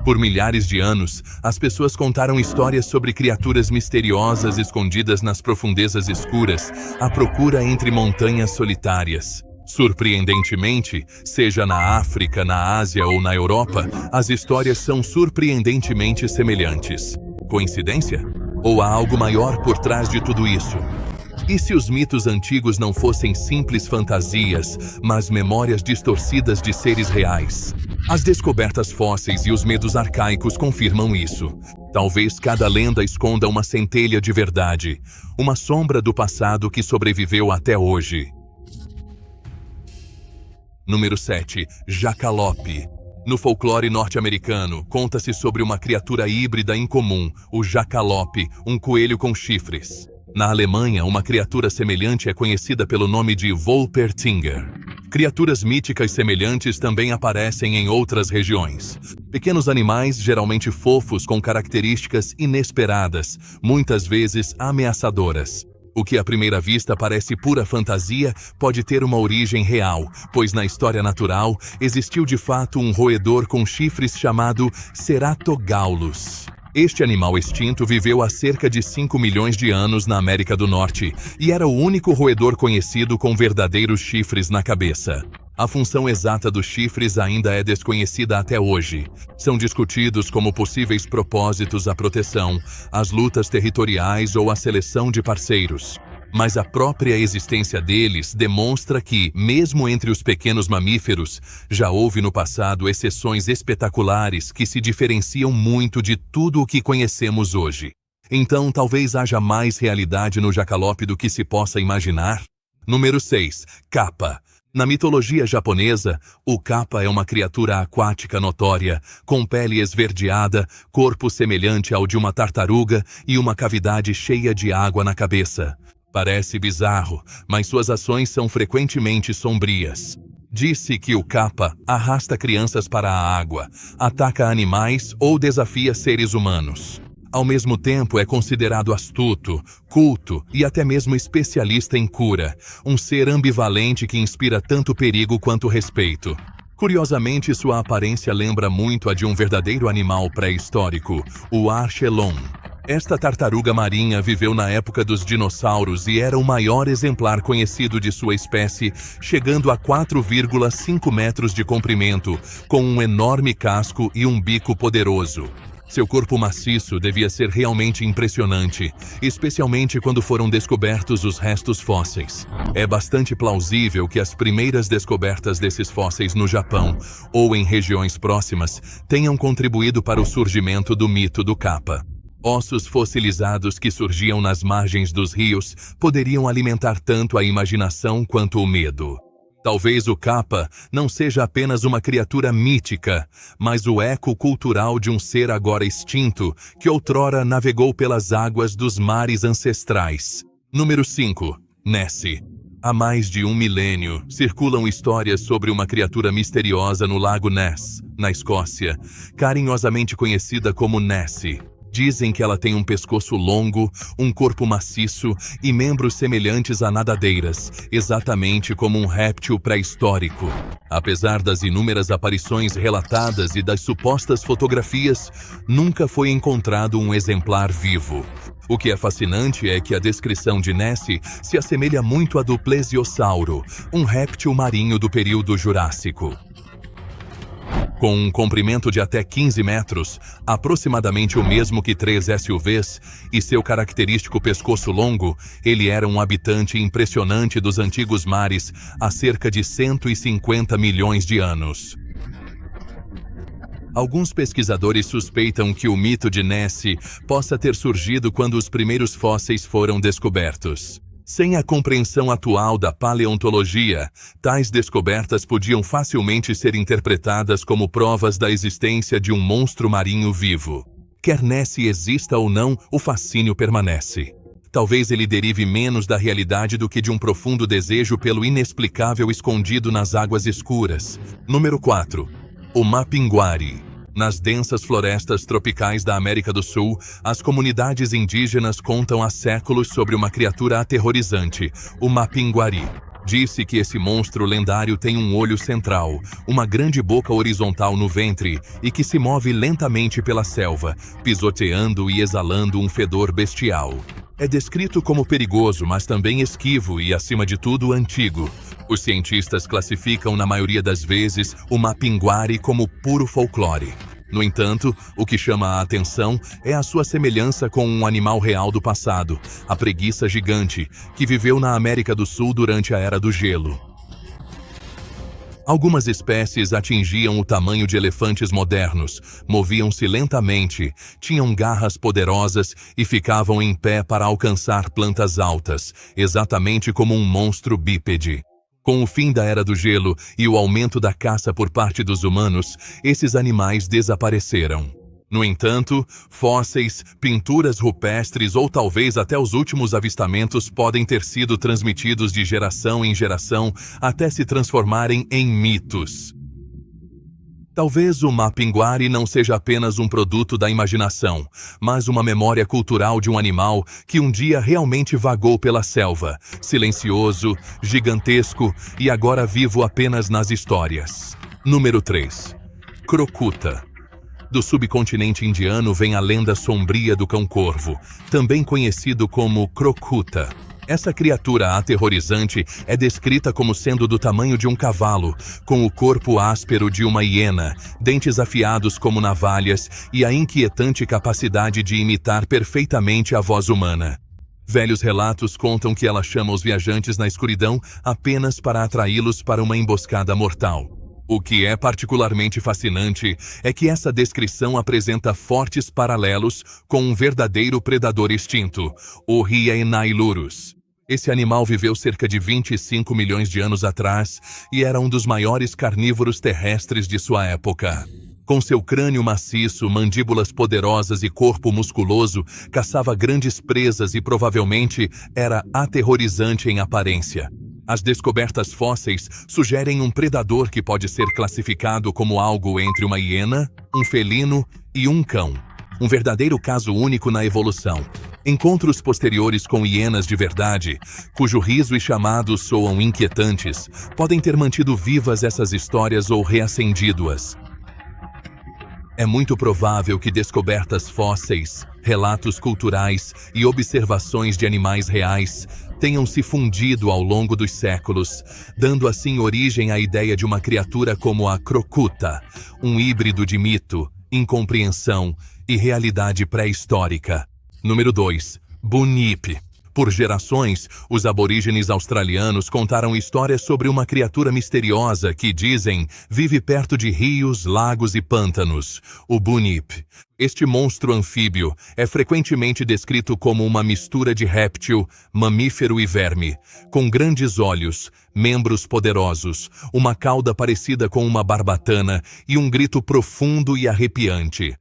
Por milhares de anos, as pessoas contaram histórias sobre criaturas misteriosas escondidas nas profundezas escuras, à procura entre montanhas solitárias. Surpreendentemente, seja na África, na Ásia ou na Europa, as histórias são surpreendentemente semelhantes. Coincidência? Ou há algo maior por trás de tudo isso? E se os mitos antigos não fossem simples fantasias, mas memórias distorcidas de seres reais? As descobertas fósseis e os medos arcaicos confirmam isso. Talvez cada lenda esconda uma centelha de verdade, uma sombra do passado que sobreviveu até hoje. Número 7. Jacalope. No folclore norte-americano, conta-se sobre uma criatura híbrida incomum, o jacalope, um coelho com chifres. Na Alemanha, uma criatura semelhante é conhecida pelo nome de Wolpertinger. Criaturas míticas semelhantes também aparecem em outras regiões. Pequenos animais, geralmente fofos, com características inesperadas, muitas vezes ameaçadoras. O que à primeira vista parece pura fantasia pode ter uma origem real, pois na história natural existiu de fato um roedor com chifres chamado Ceratogaulos. Este animal extinto viveu há cerca de 5 milhões de anos na América do Norte e era o único roedor conhecido com verdadeiros chifres na cabeça. A função exata dos chifres ainda é desconhecida até hoje. São discutidos como possíveis propósitos a proteção, as lutas territoriais ou a seleção de parceiros. Mas a própria existência deles demonstra que, mesmo entre os pequenos mamíferos, já houve no passado exceções espetaculares que se diferenciam muito de tudo o que conhecemos hoje. Então, talvez haja mais realidade no jacalope do que se possa imaginar? Número 6. Kappa. Na mitologia japonesa, o kappa é uma criatura aquática notória, com pele esverdeada, corpo semelhante ao de uma tartaruga e uma cavidade cheia de água na cabeça. Parece bizarro, mas suas ações são frequentemente sombrias. Diz-se que o kappa arrasta crianças para a água, ataca animais ou desafia seres humanos. Ao mesmo tempo, é considerado astuto, culto e até mesmo especialista em cura, um ser ambivalente que inspira tanto perigo quanto respeito. Curiosamente, sua aparência lembra muito a de um verdadeiro animal pré-histórico, o Archelon. Esta tartaruga marinha viveu na época dos dinossauros e era o maior exemplar conhecido de sua espécie, chegando a 4,5 metros de comprimento, com um enorme casco e um bico poderoso. Seu corpo maciço devia ser realmente impressionante, especialmente quando foram descobertos os restos fósseis. É bastante plausível que as primeiras descobertas desses fósseis no Japão, ou em regiões próximas, tenham contribuído para o surgimento do mito do kappa. Ossos fossilizados que surgiam nas margens dos rios poderiam alimentar tanto a imaginação quanto o medo. Talvez o kappa não seja apenas uma criatura mítica, mas o eco cultural de um ser agora extinto que outrora navegou pelas águas dos mares ancestrais. Número 5. Nessie. Há mais de 1 milênio, circulam histórias sobre uma criatura misteriosa no lago Ness, na Escócia, carinhosamente conhecida como Nessie. Dizem que ela tem um pescoço longo, um corpo maciço e membros semelhantes a nadadeiras, exatamente como um réptil pré-histórico. Apesar das inúmeras aparições relatadas e das supostas fotografias, nunca foi encontrado um exemplar vivo. O que é fascinante é que a descrição de Nessie se assemelha muito à do plesiosauro, um réptil marinho do período Jurássico. Com um comprimento de até 15 metros, aproximadamente o mesmo que 3 SUVs, e seu característico pescoço longo, ele era um habitante impressionante dos antigos mares há cerca de 150 milhões de anos. Alguns pesquisadores suspeitam que o mito de Nessie possa ter surgido quando os primeiros fósseis foram descobertos. Sem a compreensão atual da paleontologia, tais descobertas podiam facilmente ser interpretadas como provas da existência de um monstro marinho vivo. Quer Nessie exista ou não, o fascínio permanece. Talvez ele derive menos da realidade do que de um profundo desejo pelo inexplicável escondido nas águas escuras. Número 4. O Mapinguari. Nas densas florestas tropicais da América do Sul, as comunidades indígenas contam há séculos sobre uma criatura aterrorizante, o Mapinguari. Disse que esse monstro lendário tem um olho central, uma grande boca horizontal no ventre e que se move lentamente pela selva, pisoteando e exalando um fedor bestial. É descrito como perigoso, mas também esquivo e, acima de tudo, antigo. Os cientistas classificam, na maioria das vezes, o mapinguari como puro folclore. No entanto, o que chama a atenção é a sua semelhança com um animal real do passado, a preguiça gigante, que viveu na América do Sul durante a Era do Gelo. Algumas espécies atingiam o tamanho de elefantes modernos, moviam-se lentamente, tinham garras poderosas e ficavam em pé para alcançar plantas altas, exatamente como um monstro bípede. Com o fim da Era do Gelo e o aumento da caça por parte dos humanos, esses animais desapareceram. No entanto, fósseis, pinturas rupestres ou talvez até os últimos avistamentos podem ter sido transmitidos de geração em geração até se transformarem em mitos. Talvez o mapinguari não seja apenas um produto da imaginação, mas uma memória cultural de um animal que um dia realmente vagou pela selva, silencioso, gigantesco e agora vivo apenas nas histórias. Número 3. Crocuta. Do subcontinente indiano vem a lenda sombria do cão-corvo, também conhecido como crocuta. Essa criatura aterrorizante é descrita como sendo do tamanho de um cavalo, com o corpo áspero de uma hiena, dentes afiados como navalhas e a inquietante capacidade de imitar perfeitamente a voz humana. Velhos relatos contam que ela chama os viajantes na escuridão apenas para atraí-los para uma emboscada mortal. O que é particularmente fascinante é que essa descrição apresenta fortes paralelos com um verdadeiro predador extinto, o Hyaenailurus. Esse animal viveu cerca de 25 milhões de anos atrás e era um dos maiores carnívoros terrestres de sua época. Com seu crânio maciço, mandíbulas poderosas e corpo musculoso, caçava grandes presas e provavelmente era aterrorizante em aparência. As descobertas fósseis sugerem um predador que pode ser classificado como algo entre uma hiena, um felino e um cão. Um verdadeiro caso único na evolução. Encontros posteriores com hienas de verdade, cujo riso e chamado soam inquietantes, podem ter mantido vivas essas histórias ou reacendido-as. É muito provável que descobertas fósseis, relatos culturais e observações de animais reais tenham se fundido ao longo dos séculos, dando assim origem à ideia de uma criatura como a crocuta, um híbrido de mito, incompreensão e realidade pré-histórica. Número 2. Bunyip. Por gerações, os aborígenes australianos contaram histórias sobre uma criatura misteriosa que, dizem, vive perto de rios, lagos e pântanos, o bunyip. Este monstro anfíbio é frequentemente descrito como uma mistura de réptil, mamífero e verme, com grandes olhos, membros poderosos, uma cauda parecida com uma barbatana e um grito profundo e arrepiante.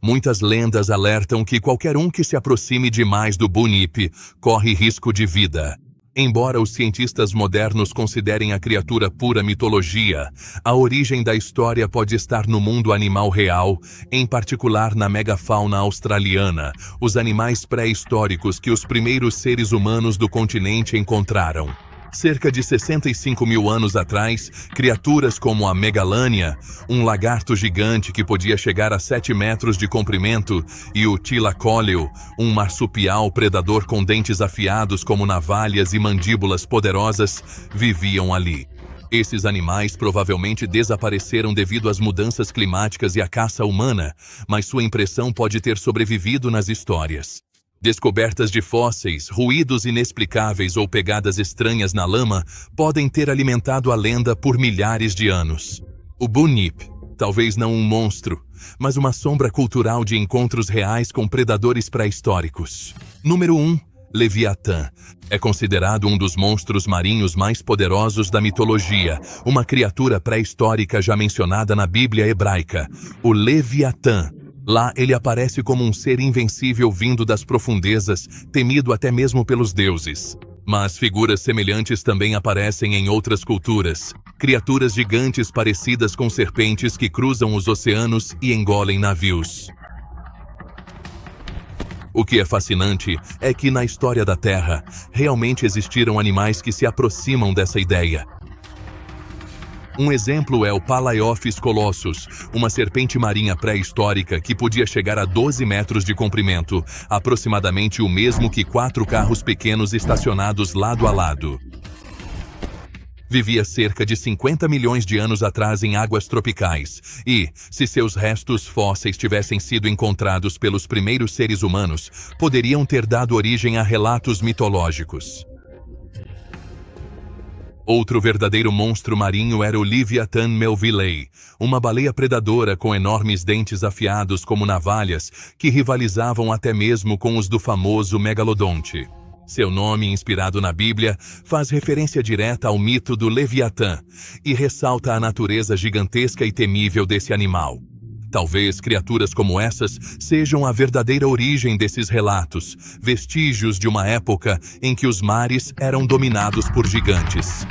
Muitas lendas alertam que qualquer um que se aproxime demais do bunyip corre risco de vida. Embora os cientistas modernos considerem a criatura pura mitologia, a origem da história pode estar no mundo animal real, em particular na megafauna australiana, os animais pré-históricos que os primeiros seres humanos do continente encontraram. Cerca de 65 mil anos atrás, criaturas como a megalânia, um lagarto gigante que podia chegar a 7 metros de comprimento, e o tilacóleo, um marsupial predador com dentes afiados como navalhas e mandíbulas poderosas, viviam ali. Esses animais provavelmente desapareceram devido às mudanças climáticas e à caça humana, mas sua impressão pode ter sobrevivido nas histórias. Descobertas de fósseis, ruídos inexplicáveis ou pegadas estranhas na lama podem ter alimentado a lenda por milhares de anos. O bunyip, talvez não um monstro, mas uma sombra cultural de encontros reais com predadores pré-históricos. Número 1. Leviatã. É considerado um dos monstros marinhos mais poderosos da mitologia, uma criatura pré-histórica já mencionada na Bíblia hebraica, o Leviatã. Lá ele aparece como um ser invencível vindo das profundezas, temido até mesmo pelos deuses. Mas figuras semelhantes também aparecem em outras culturas. Criaturas gigantes parecidas com serpentes que cruzam os oceanos e engolem navios. O que é fascinante é que na história da Terra, realmente existiram animais que se aproximam dessa ideia. Um exemplo é o Palaeophis colossus, uma serpente marinha pré-histórica que podia chegar a 12 metros de comprimento, aproximadamente o mesmo que 4 carros pequenos estacionados lado a lado. Vivia cerca de 50 milhões de anos atrás em águas tropicais e, se seus restos fósseis tivessem sido encontrados pelos primeiros seres humanos, poderiam ter dado origem a relatos mitológicos. Outro verdadeiro monstro marinho era o Leviathan melvillei, uma baleia predadora com enormes dentes afiados como navalhas que rivalizavam até mesmo com os do famoso megalodonte. Seu nome, inspirado na Bíblia, faz referência direta ao mito do Leviatã e ressalta a natureza gigantesca e temível desse animal. Talvez criaturas como essas sejam a verdadeira origem desses relatos, vestígios de uma época em que os mares eram dominados por gigantes.